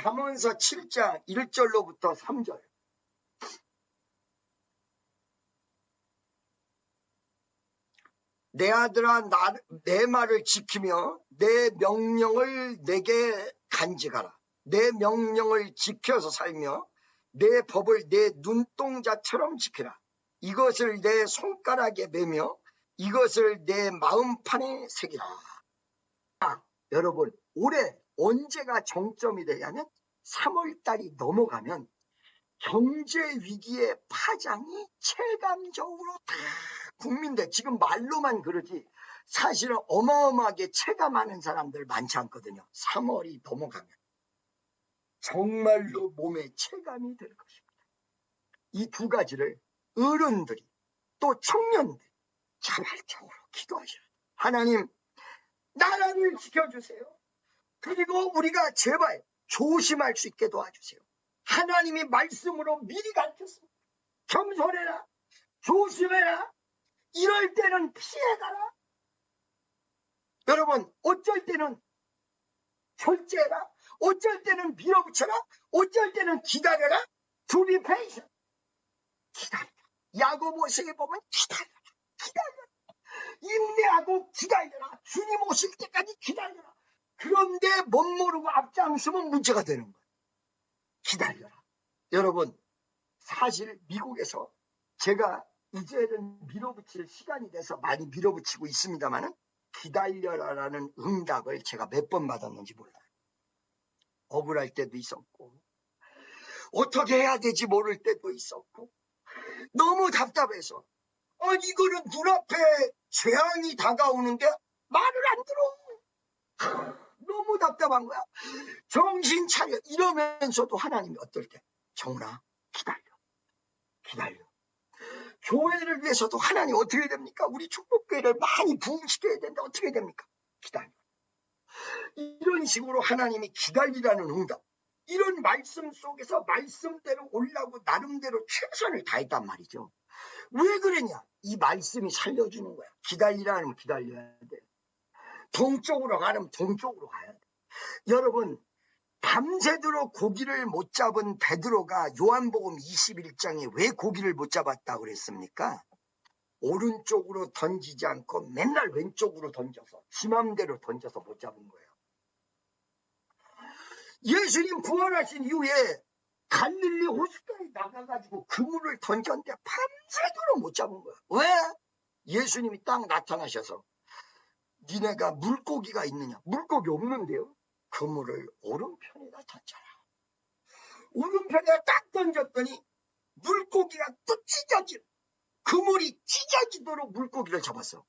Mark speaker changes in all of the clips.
Speaker 1: 잠언서 7장 1절로부터 3절. 내 아들아, 내 말을 지키며 내 명령을 내게 간직하라. 내 명령을 지켜서 살며 내 법을 내 눈동자처럼 지키라. 이것을 내 손가락에 매며 이것을 내 마음판에 새기라. 여러분, 올해 언제가 정점이 되냐면 3월달이 넘어가면 경제 위기의 파장이 체감적으로 다 국민들, 지금 말로만 그러지 사실은 어마어마하게 체감하는 사람들 많지 않거든요. 3월이 넘어가면 정말로 몸에 체감이 될 것입니다. 이 두 가지를 어른들이 또 청년들이 자발적으로 기도하셔야 돼요. 하나님, 나라를 지켜주세요. 그리고 우리가 제발 조심할 수 있게 도와주세요. 하나님이 말씀으로 미리 가르쳤습니다. 겸손해라, 조심해라, 이럴 때는 피해가라. 여러분, 어쩔 때는 절제해라, 어쩔 때는 밀어붙여라, 어쩔 때는 기다려라. To be patient. 기다려라. 야고보서에 보면 기다려라, 기다려라, 인내하고 기다려라. 주님 오실 때까지 기다려라. 그런데 못 모르고 앞장서면 문제가 되는 거예요. 기다려라. 여러분, 사실 미국에서 제가 이제는 밀어붙일 시간이 돼서 많이 밀어붙이고 있습니다만은 기다려라라는 응답을 제가 몇 번 받았는지 몰라요. 억울할 때도 있었고 어떻게 해야 될지 모를 때도 있었고 너무 답답해서 이거는 눈앞에 재앙이 다가오는데 말을 안 들어. 너무 답답한 거야. 정신 차려 이러면서도 하나님이 어떨 때 정훈아 기다려. 교회를 위해서도 하나님 어떻게 됩니까? 우리 축복교회를 많이 부흥시켜야 되는데 어떻게 됩니까? 기다려. 이런 식으로 하나님이 기다리라는 응답, 이런 말씀 속에서 말씀대로 올라고 나름대로 최선을 다했단 말이죠. 왜 그러냐? 이 말씀이 살려주는 거야. 기다리라는 기다려야 돼. 동쪽으로 가면 동쪽으로 가야 돼. 여러분, 밤새도록 고기를 못 잡은 베드로가 요한복음 21장에 왜 고기를 못 잡았다고 그랬습니까? 오른쪽으로 던지지 않고 맨날 왼쪽으로 던져서 지 맘대로 던져서 못 잡은 거예요. 예수님 부활하신 이후에 갈릴리 호숫가에 나가가지고 그물을 던졌는데 밤새도록 못 잡은 거예요. 왜? 예수님이 딱 나타나셔서 니네가 물고기가 있느냐? 물고기 없는데요. 그물을 오른편에다 던져라. 오른편에다 딱 던졌더니 물고기가 또 그물이 찢어지도록 물고기를 잡았어.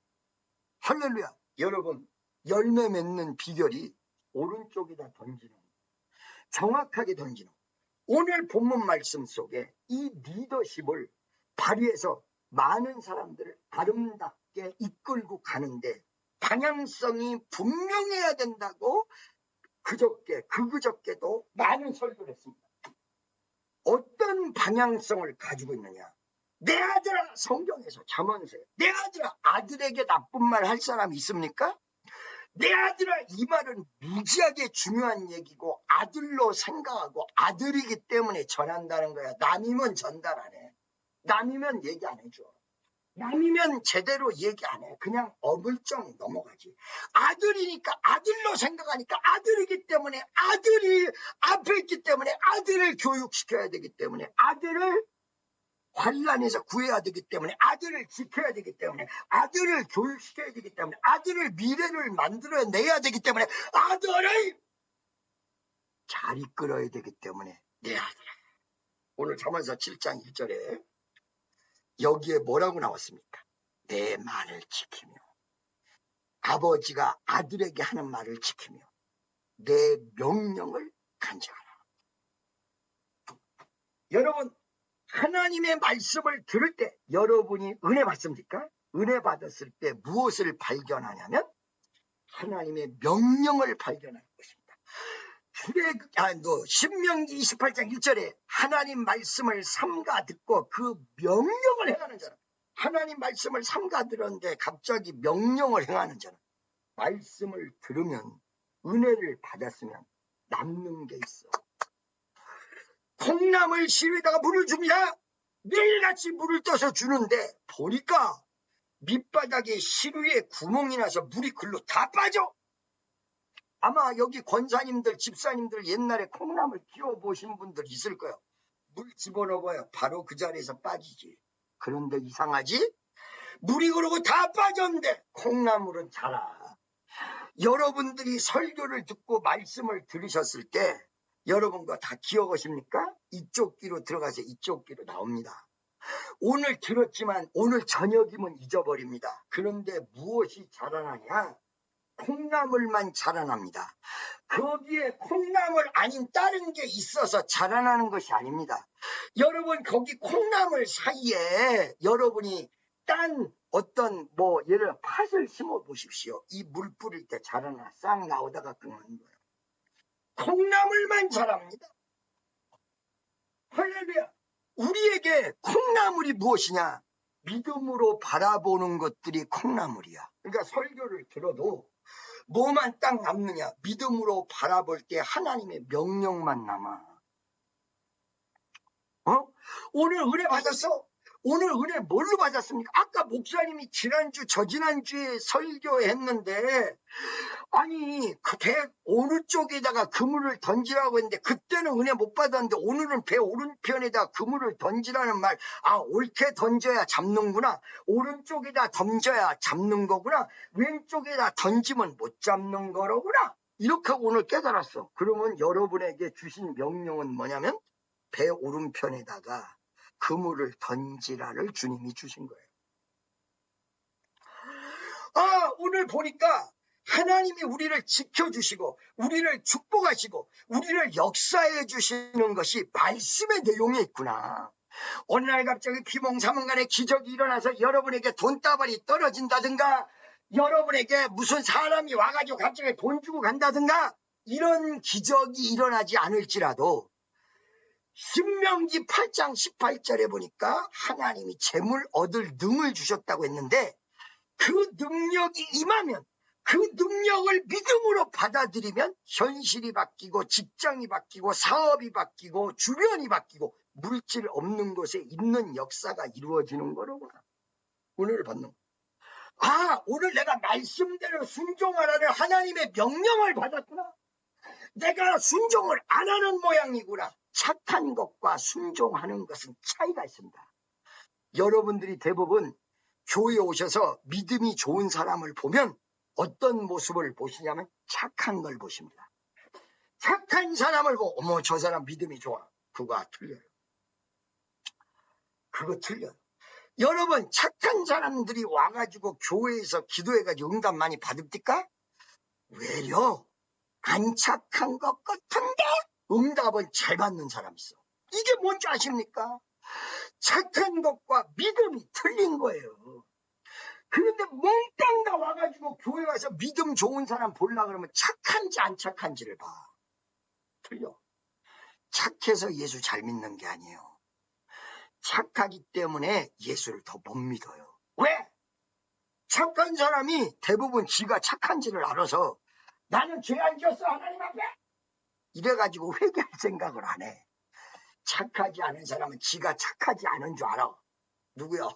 Speaker 1: 할렐루야. 여러분, 열매 맺는 비결이 오른쪽에다 던지는 거예요. 정확하게 던지는 거예요. 오늘 본문 말씀 속에 이 리더십을 발휘해서 많은 사람들을 아름답게 이끌고 가는데 방향성이 분명해야 된다고 그저께도 많은 설교를 했습니다. 어떤 방향성을 가지고 있느냐? 내 아들아, 성경에서 잠언서에 내 아들아, 아들에게 나쁜 말 할 사람이 있습니까? 내 아들아, 이 말은 무지하게 중요한 얘기고 아들로 생각하고 아들이기 때문에 전한다는 거야. 남이면 전달 안 해. 남이면 얘기 안 해줘. 남이면 제대로 얘기 안 해. 그냥 어물쩍 넘어가지. 아들이니까, 아들로 생각하니까 아들이기 때문에, 아들이 앞에 있기 때문에 아들을 교육시켜야 되기 때문에, 아들을 환난에서 구해야 되기 때문에, 아들을 지켜야 되기 때문에, 아들을 교육시켜야 되기 때문에, 아들을 미래를 만들어내야 되기 때문에, 아들을 잘 이끌어야 되기 때문에 내 아들아. 오늘 잠언서 7장 1절에 여기에 뭐라고 나왔습니까? 내 말을 지키며, 아버지가 아들에게 하는 말을 지키며 내 명령을 간직하라. 여러분, 하나님의 말씀을 들을 때 여러분이 은혜 받습니까? 은혜 받았을 때 무엇을 발견하냐면 하나님의 명령을 발견할 것입니다. 신명기 28장 1절에 하나님 말씀을 삼가 듣고 그 명령을 행하는 자는, 하나님 말씀을 삼가 들었는데 갑자기 명령을 행하는 자는, 말씀을 들으면 은혜를 받았으면 남는 게 있어. 콩나물 시루에다가 물을 줍니다. 매일같이 물을 떠서 주는데 보니까 밑바닥에 시루에 구멍이 나서 물이 글로 다 빠져. 아마 여기 권사님들, 집사님들 옛날에 콩나물 키워보신 분들 있을 거예요. 물 집어넣어봐요. 바로 그 자리에서 빠지지. 그런데 이상하지? 물이 그러고 다 빠졌는데 콩나물은 자라. 여러분들이 설교를 듣고 말씀을 들으셨을 때 여러분과 다 기억하십니까? 이쪽 귀로 들어가서 이쪽 귀로 나옵니다. 오늘 들었지만 오늘 저녁이면 잊어버립니다. 그런데 무엇이 자라나냐? 콩나물만 자라납니다. 거기에 콩나물 아닌 다른 게 있어서 자라나는 것이 아닙니다. 여러분 거기 콩나물 사이에 여러분이 딴 어떤 예를 들어 팥을 심어 보십시오. 이 물 뿌릴 때 자라나 싹 나오다가 끊는 거예요. 콩나물만 자랍니다. 할렐루야. 우리에게 콩나물이 무엇이냐? 믿음으로 바라보는 것들이 콩나물이야. 그러니까 설교를 들어도 뭐만 딱 남느냐? 믿음으로 바라볼 때 하나님의 명령만 남아. 오늘 은혜 받았어? 오늘 은혜 뭘로 받았습니까? 아까 목사님이 지난주, 저지난주에 설교했는데, 아니, 어느 쪽에다가 그물을 던지라고 했는데, 그때는 은혜 못 받았는데, 오늘은 배 오른편에다 그물을 던지라는 말, 옳게 던져야 잡는구나. 오른쪽에다 던져야 잡는 거구나. 왼쪽에다 던지면 못 잡는 거로구나. 이렇게 오늘 깨달았어. 그러면 여러분에게 주신 명령은 뭐냐면, 배 오른편에다가 그물을 던지라를 주님이 주신 거예요. 오늘 보니까 하나님이 우리를 지켜주시고 우리를 축복하시고 우리를 역사해 주시는 것이 말씀의 내용에 있구나. 어느 날 갑자기 비몽사몽간에 기적이 일어나서 여러분에게 돈다발이 떨어진다든가 여러분에게 무슨 사람이 와가지고 갑자기 돈 주고 간다든가 이런 기적이 일어나지 않을지라도 신명기 8장 18절에 보니까 하나님이 재물 얻을 능을 주셨다고 했는데 그 능력이 임하면 그 능력을 믿음으로 받아들이면 현실이 바뀌고 직장이 바뀌고 사업이 바뀌고 주변이 바뀌고 물질 없는 곳에 있는 역사가 이루어지는 거로구나. 오늘 받는 오늘 내가 말씀대로 순종하라는 하나님의 명령을 받았구나. 내가 순종을 안 하는 모양이구나. 착한 것과 순종하는 것은 차이가 있습니다. 여러분들이 대부분 교회에 오셔서 믿음이 좋은 사람을 보면 어떤 모습을 보시냐면 착한 걸 보십니다. 착한 사람을 보고 어머 저 사람 믿음이 좋아. 그거 틀려요. 그거 틀려요. 여러분 착한 사람들이 와가지고 교회에서 기도해가지고 응답 많이 받읍니까? 왜요? 안 착한 것 같은데 응답은 잘 받는 사람이 있어. 이게 뭔지 아십니까? 착한 것과 믿음이 틀린 거예요. 그런데 몽땅 다 와가지고 교회 가서 믿음 좋은 사람 보려고 그러면 착한지 안 착한지를 봐. 틀려. 착해서 예수 잘 믿는 게 아니에요. 착하기 때문에 예수를 더 못 믿어요. 왜? 착한 사람이 대부분 지가 착한지를 알아서 나는 죄 안 지었어 하나님 앞에 이래가지고 회개할 생각을 안 해. 착하지 않은 사람은 지가 착하지 않은 줄 알아. 누구요?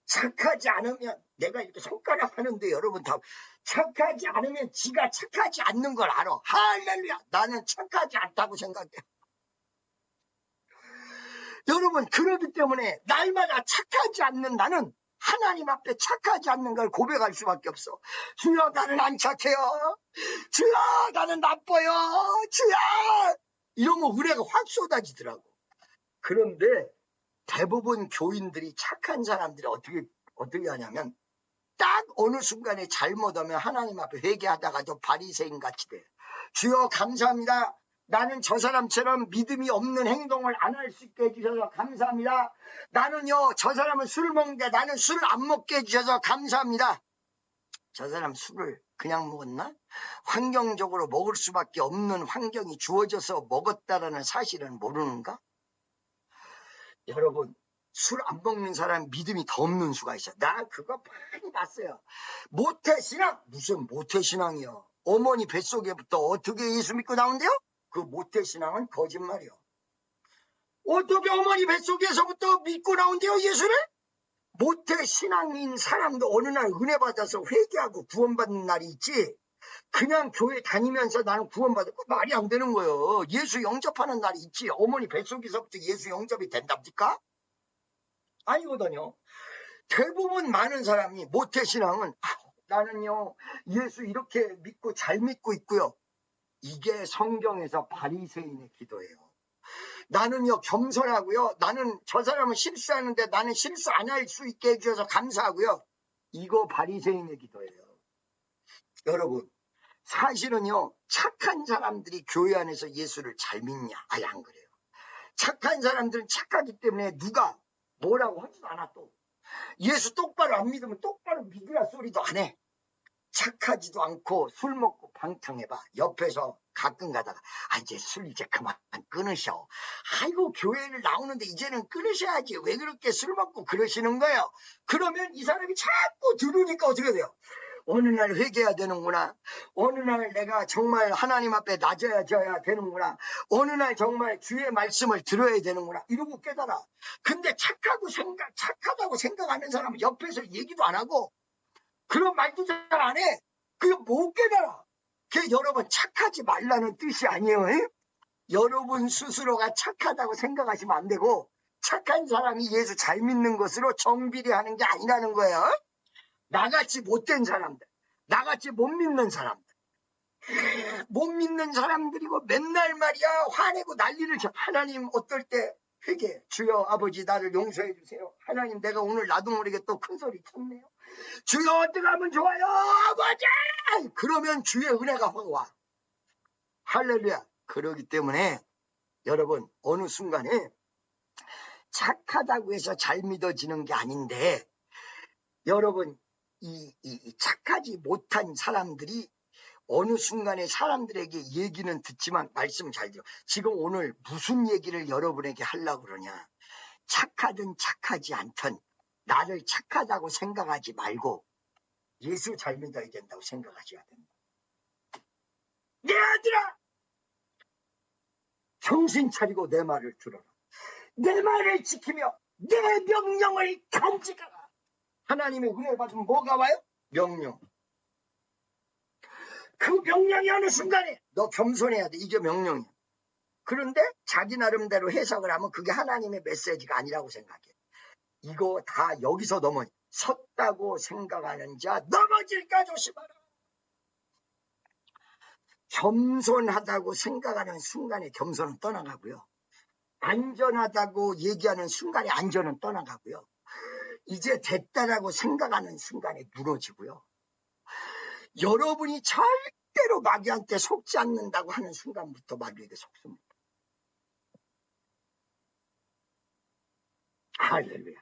Speaker 1: 착하지 않으면 내가 이렇게 손가락 하는데 여러분 다 착하지 않으면 지가 착하지 않는 걸 알아. 할렐루야. 나는 착하지 않다고 생각해. 여러분 그렇기 때문에 날마다 착하지 않는 나는 하나님 앞에 착하지 않는 걸 고백할 수밖에 없어. 주여 나는 안 착해요. 주여 나는 나빠요. 주여 이러면 은혜가 확 쏟아지더라고. 그런데 대부분 교인들이 착한 사람들이 어떻게 하냐면 딱 어느 순간에 잘못하면 하나님 앞에 회개하다가도 바리새인 같이 돼. 주여 감사합니다. 나는 저 사람처럼 믿음이 없는 행동을 안 할 수 있게 해주셔서 감사합니다. 나는요 저 사람은 술 먹는데 나는 술을 안 먹게 해주셔서 감사합니다. 저 사람 술을 그냥 먹었나? 환경적으로 먹을 수밖에 없는 환경이 주어져서 먹었다라는 사실은 모르는가? 여러분 술 안 먹는 사람 믿음이 더 없는 수가 있어요. 나 그거 많이 봤어요. 모태신앙? 무슨 모태신앙이요? 어머니 뱃속에부터 어떻게 예수 믿고 나온대요? 그 모태신앙은 거짓말이요. 어떻게 어머니 뱃속에서부터 믿고 나온대요, 예수를? 모태 신앙인 사람도 어느 날 은혜 받아서 회개하고 구원받는 날이 있지. 그냥 교회 다니면서 나는 구원받았고 말이 안 되는 거예요. 예수 영접하는 날이 있지. 어머니 뱃속에서부터 예수 영접이 된답니까? 아니거든요. 대부분 많은 사람이 모태신앙은 나는요 예수 이렇게 믿고 잘 믿고 있고요. 이게 성경에서 바리새인의 기도예요. 나는요 겸손하고요. 나는 저 사람은 실수하는데 나는 실수 안 할 수 있게 해주셔서 감사하고요. 이거 바리새인의 기도예요. 여러분 사실은요 착한 사람들이 교회 안에서 예수를 잘 믿냐? 아예 안 그래요. 착한 사람들은 착하기 때문에 누가 뭐라고 하지도 않아. 또 예수 똑바로 안 믿으면 똑바로 믿으라 소리도 안 해. 착하지도 않고 술 먹고 방탕해봐. 옆에서 가끔 가다가 이제 술 이제 그만 끊으셔. 아이고 교회를 나오는데 이제는 끊으셔야지. 왜 그렇게 술 먹고 그러시는 거예요? 그러면 이 사람이 자꾸 들으니까 어떻게 돼요? 어느 날 회개해야 되는구나. 어느 날 내가 정말 하나님 앞에 낮아져야 되는구나. 어느 날 정말 주의 말씀을 들어야 되는구나. 이러고 깨달아. 근데 착하다고 생각하는 사람은 옆에서 얘기도 안 하고 그런 말도 잘 안 해. 그게 못 깨달아. 그게 여러분 착하지 말라는 뜻이 아니에요. 에? 여러분 스스로가 착하다고 생각하시면 안 되고 착한 사람이 예수 잘 믿는 것으로 정비례하는 게 아니라는 거예요. 나같이 못된 사람들, 나같이 못 믿는 사람들, 못 믿는 사람들이고 맨날 말이야 화내고 난리를 쳐. 하나님 어떨 때 회개, 주여 아버지 나를 용서해 주세요. 하나님 내가 오늘 나도 모르게 또 큰 소리 쳤네요. 주여 어떻게 하면 좋아요 아버지. 그러면 주의 은혜가 확 와. 할렐루야. 그러기 때문에 여러분 어느 순간에 착하다고 해서 잘 믿어지는 게 아닌데 여러분 이 착하지 못한 사람들이 어느 순간에 사람들에게 얘기는 듣지만 말씀 잘 들어. 지금 오늘 무슨 얘기를 여러분에게 하려고 그러냐. 착하든 착하지 않든 나를 착하다고 생각하지 말고 예수 잘 믿어야 된다고 생각하셔야 된다. 내 아들아 정신 차리고 내 말을 들어라. 내 말을 지키며 내 명령을 간직하라. 하나님의 은혜 받으면 뭐가 와요? 명령. 그 명령이 어느 순간에 너 겸손해야 돼. 이게 명령이야. 그런데 자기 나름대로 해석을 하면 그게 하나님의 메시지가 아니라고 생각해. 이거 다 여기서 섰다고 생각하는 자 넘어질까 조심하라. 겸손하다고 생각하는 순간에 겸손은 떠나가고요. 안전하다고 얘기하는 순간에 안전은 떠나가고요. 이제 됐다라고 생각하는 순간에 무너지고요. 여러분이 절대로 마귀한테 속지 않는다고 하는 순간부터 마귀에게 속습니다. 할렐루야.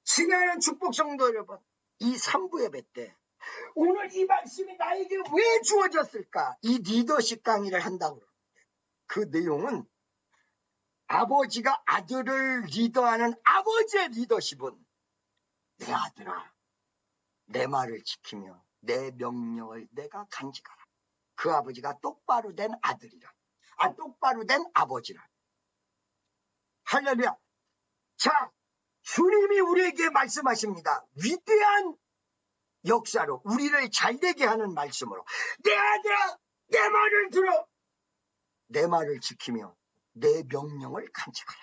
Speaker 1: 지나는 축복 성도 여러분, 이 3부 예배 때 오늘 이 말씀이 나에게 왜 주어졌을까? 이 리더십 강의를 한다고 그러는데 그 내용은 아버지가 아들을 리더하는 아버지의 리더십은 내 아들아 내 말을 지키며 내 명령을 내가 간직하라. 그 아버지가 똑바로 된 아들이라. 똑바로 된 아버지라. 할렐루야. 자, 주님이 우리에게 말씀하십니다. 위대한 역사로 우리를 잘되게 하는 말씀으로 내 아들아 내 말을 들어. 내 말을 지키며 내 명령을 간직하라.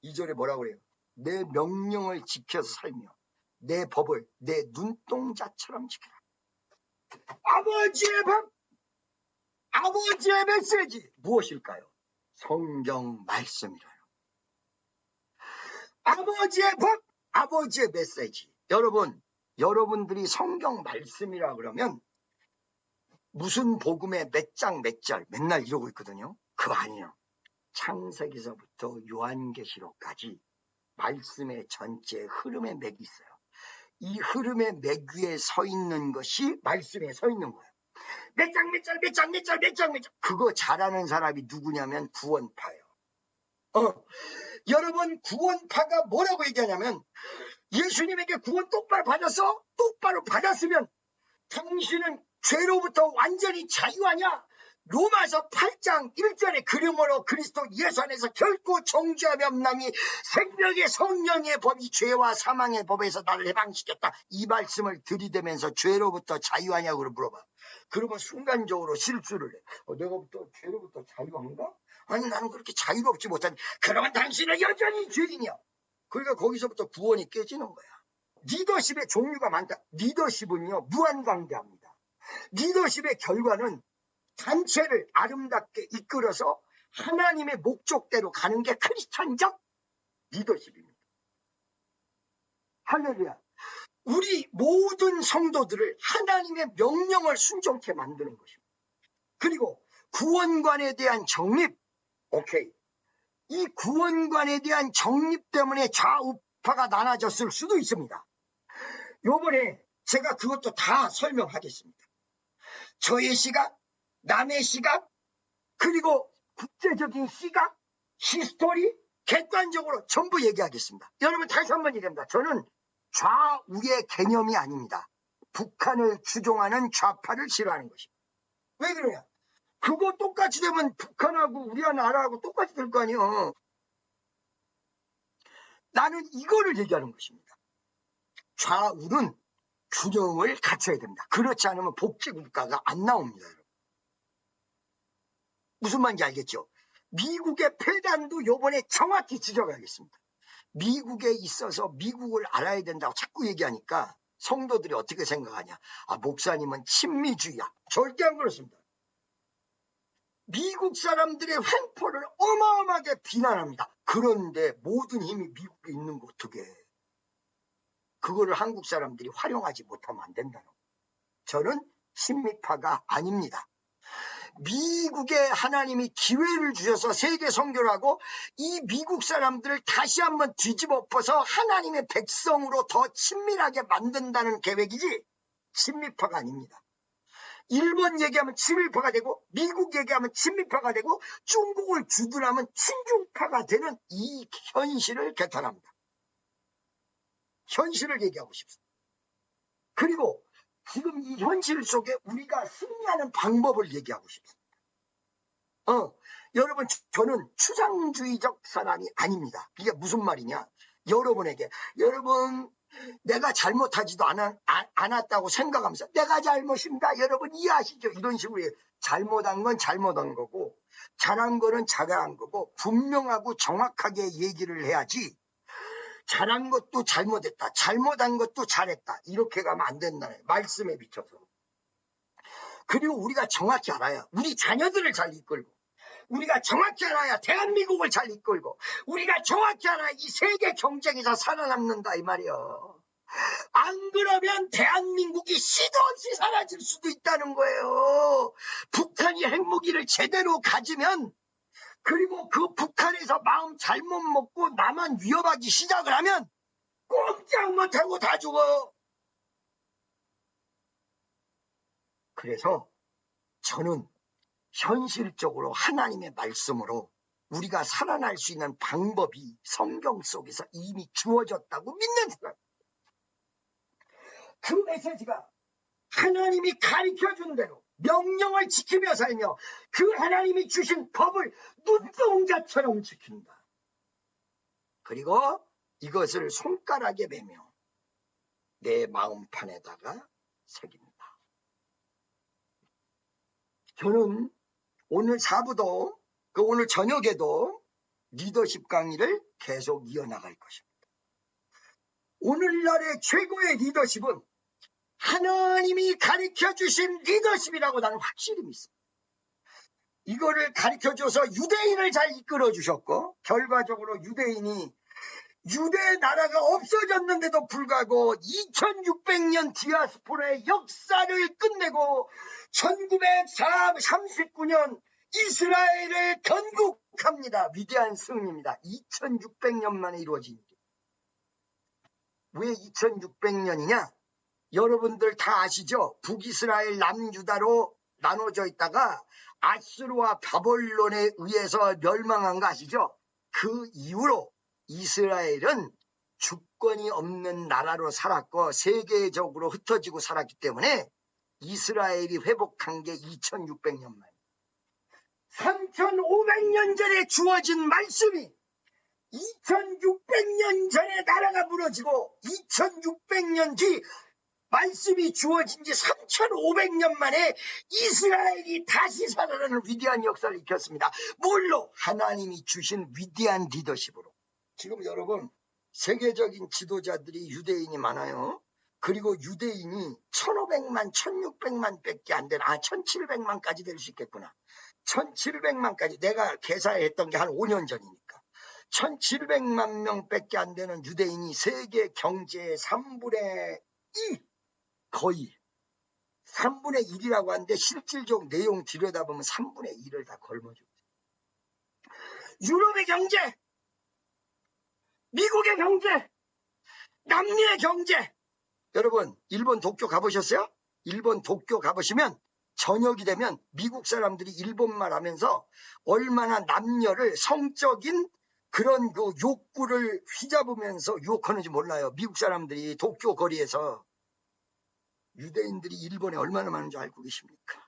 Speaker 1: 2절에 뭐라고 그래요? 내 명령을 지켜서 살며 내 법을 내 눈동자처럼 지켜라. 아버지의 법, 아버지의 메시지 무엇일까요? 성경 말씀이라요. 아버지의 법, 아버지의 메시지. 여러분들이 성경 말씀이라 그러면 무슨 복음의 몇 장 몇 절 맨날 이러고 있거든요. 그거 아니에요. 창세기서부터 요한계시록까지 말씀의 전체 흐름의 맥이 있어요. 이 흐름의 맥 위에 서 있는 것이 말씀에 서 있는 거예요. 몇 장 몇 절 몇 장 몇 절 몇 장 몇 절 그거 잘하는 사람이 누구냐면 구원파예요. 여러분 구원파가 뭐라고 얘기하냐면 예수님에게 구원 똑바로 받았어? 똑바로 받았으면 당신은 죄로부터 완전히 자유하냐? 로마서 8장 1절에 그러므로 그리스도 예수 안에서 결코 정죄함이 없나니 생명의 성령의 법이 죄와 사망의 법에서 나를 해방시켰다. 이 말씀을 들이대면서 죄로부터 자유하냐고 물어봐. 그러면 순간적으로 실수를 해. 내가 또 죄로부터 자유한가? 아니 나는 그렇게 자유롭지 못하니. 그러면 당신은 여전히 죄인이야. 그러니까 거기서부터 구원이 깨지는 거야. 리더십의 종류가 많다. 리더십은요 무한관계합니다. 리더십의 결과는 단체를 아름답게 이끌어서 하나님의 목적대로 가는 게 크리스찬적 리더십입니다. 할렐루야. 우리 모든 성도들을 하나님의 명령을 순종케 만드는 것입니다. 그리고 구원관에 대한 정립, 오케이. 이 구원관에 대한 정립 때문에 좌우파가 나눠졌을 수도 있습니다. 요번에 제가 그것도 다 설명하겠습니다. 저의 시각, 남의 시각, 그리고 국제적인 시각, 히스토리, 객관적으로 전부 얘기하겠습니다. 여러분 다시 한번 얘기합니다. 저는 좌우의 개념이 아닙니다. 북한을 추종하는 좌파를 싫어하는 것입니다. 왜 그러냐? 그거 똑같이 되면 북한하고 우리 나라하고 똑같이 될 거 아니에요. 나는 이거를 얘기하는 것입니다. 좌우는 균형을 갖춰야 됩니다. 그렇지 않으면 복지국가가 안 나옵니다. 여러분. 무슨 말인지 알겠죠? 미국의 폐단도 요번에 정확히 지적하겠습니다. 미국에 있어서 미국을 알아야 된다고 자꾸 얘기하니까 성도들이 어떻게 생각하냐. 아, 목사님은 친미주의야. 절대 안 그렇습니다. 미국 사람들의 횡포를 어마어마하게 비난합니다. 그런데 모든 힘이 미국에 있는 거 어떻게 해? 그거를 한국 사람들이 활용하지 못하면 안 된다는 거예요. 저는 친미파가 아닙니다. 미국에 하나님이 기회를 주셔서 세계 선교를 하고 이 미국 사람들을 다시 한번 뒤집어 엎어서 하나님의 백성으로 더 친밀하게 만든다는 계획이지 친미파가 아닙니다. 일본 얘기하면 친미파가 되고 미국 얘기하면 친미파가 되고 중국을 주둔하면 친중파가 되는 이 현실을 개탄합니다. 현실을 얘기하고 싶습니다. 그리고 지금 이 현실 속에 우리가 승리하는 방법을 얘기하고 싶습니다. 여러분 저는 추상주의적 사람이 아닙니다. 이게 무슨 말이냐? 여러분에게 여러분 내가 잘못하지도 않았다고 생각하면서 내가 잘못입니다. 여러분 이해하시죠? 이런 식으로 잘못한 건 잘못한 거고 잘한 거는 잘한 거고 분명하고 정확하게 얘기를 해야지 잘한 것도 잘못했다. 잘못한 것도 잘했다. 이렇게 가면 안 된다는 말씀에 비춰서. 그리고 우리가 정확히 알아야 우리 자녀들을 잘 이끌고 우리가 정확히 알아야 대한민국을 잘 이끌고 우리가 정확히 알아야 이 세계 경쟁에서 살아남는다 이 말이에요. 안 그러면 대한민국이 시도 없이 사라질 수도 있다는 거예요. 북한이 핵무기를 제대로 가지면 그리고 그 북한에서 마음 잘못 먹고 나만 위협하기 시작을 하면 꼼짝 못하고 다 죽어. 그래서 저는 현실적으로 하나님의 말씀으로 우리가 살아날 수 있는 방법이 성경 속에서 이미 주어졌다고 믿는 사람. 그 메시지가 하나님이 가르쳐준 대로 명령을 지키며 살며 그 하나님이 주신 법을 눈동자처럼 지킨다. 그리고 이것을 손가락에 매며 내 마음판에다가 새깁니다. 저는 오늘 사부도 오늘 저녁에도 리더십 강의를 계속 이어나갈 것입니다. 오늘날의 최고의 리더십은 하나님이 가르쳐주신 리더십이라고 나는 확실히 믿습니다. 이거를 가르쳐줘서 유대인을 잘 이끌어주셨고 결과적으로 유대 나라가 없어졌는데도 불구하고 2600년 디아스포라의 역사를 끝내고 1939년 이스라엘을 건국합니다. 위대한 승리입니다. 2600년 만에 이루어진 일이에요. 왜 2600년이냐? 여러분들 다 아시죠? 북이스라엘 남유다로 나눠져 있다가 아수르와 바벨론에 의해서 멸망한 거 아시죠? 그 이후로 이스라엘은 주권이 없는 나라로 살았고 세계적으로 흩어지고 살았기 때문에 이스라엘이 회복한 게 2600년 만에. 3,500년 전에 주어진 말씀이 2,600년 전에 나라가 무너지고 2,600년 뒤 말씀이 주어진 지 3,500년 만에 이스라엘이 다시 살아나는 위대한 역사를 일으켰습니다. 뭘로? 하나님이 주신 위대한 리더십으로. 지금 여러분, 세계적인 지도자들이 유대인이 많아요. 그리고 유대인이 1,500만, 1,600만 밖에 안 되나? 1,700만까지 될 수 있겠구나. 1,700만까지. 내가 계산했던 게 한 5년 전이니까. 1,700만 명밖에 안 되는 유대인이 세계 경제의 3분의 2, 거의 3분의 1이라고 하는데 실질적 내용 들여다보면 3분의 1을 다 걸머쥐고 있어요. 유럽의 경제, 미국의 경제, 남미의 경제. 여러분, 일본 도쿄 가보셨어요? 일본 도쿄 가보시면 저녁이 되면 미국 사람들이 일본말 하면서 얼마나 남녀를 성적인 그런 그 욕구를 휘잡으면서 유혹하는지 몰라요. 미국 사람들이 도쿄 거리에서. 유대인들이 일본에 얼마나 많은지 알고 계십니까?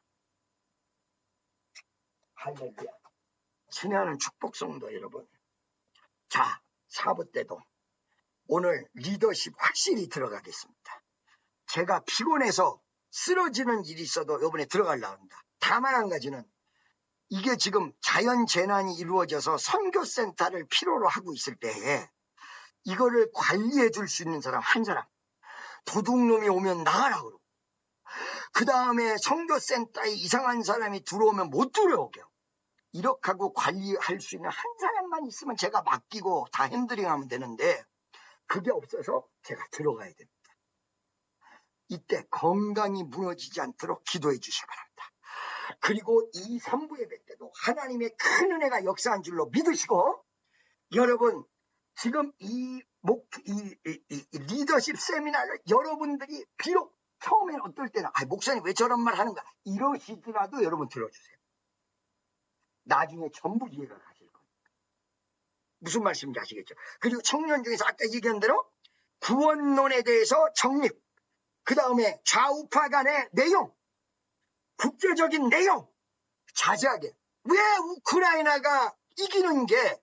Speaker 1: 할렐루야. 친애하는 축복성도 여러분. 자, 4부 때도 오늘 리더십 확실히 들어가겠습니다. 제가 피곤해서 쓰러지는 일이 있어도 이번에 들어가려고 합니다. 다만 한 가지는 이게 지금 자연재난이 이루어져서 선교센터를 필요로 하고 있을 때에 이거를 관리해 줄 수 있는 사람 한 사람, 도둑놈이 오면 나가라 그러고, 그 다음에 선교센터에 이상한 사람이 들어오면 못 들어오게요. 이렇게 하고 관리할 수 있는 한 사람만 있으면 제가 맡기고 다 핸들링하면 되는데 그게 없어서 제가 들어가야 됩니다. 이때 건강이 무너지지 않도록 기도해 주시기 바랍니다. 그리고 이 3부 예배 때도 하나님의 큰 은혜가 역사한 줄로 믿으시고, 여러분 지금 이 리더십 세미나를 여러분들이 비록 처음에는 어떨 때는 목사님 왜 저런 말 하는가 이러시더라도 여러분 들어주세요. 나중에 전부 이해가 가실 겁니다. 무슨 말씀인지 아시겠죠? 그리고 청년 중에서 아까 얘기한 대로 구원론에 대해서 정립, 그 다음에 좌우파 간의 내용, 국제적인 내용 자세하게. 왜 우크라이나가 이기는 게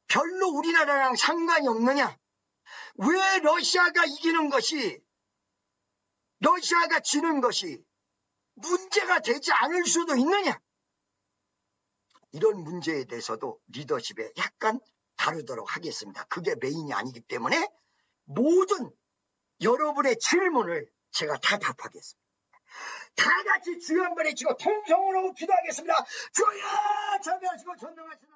Speaker 1: 별로 우리나라랑 상관이 없느냐? 왜 러시아가 이기는 것이, 러시아가 지는 것이 문제가 되지 않을 수도 있느냐? 이런 문제에 대해서도 리더십에 약간 다루도록 하겠습니다. 그게 메인이 아니기 때문에 모든 여러분의 질문을 제가 다 답하겠습니다. 다 같이 주여 한번 외치고 통성으로 기도하겠습니다. 주여, 자비하시고 전능하시는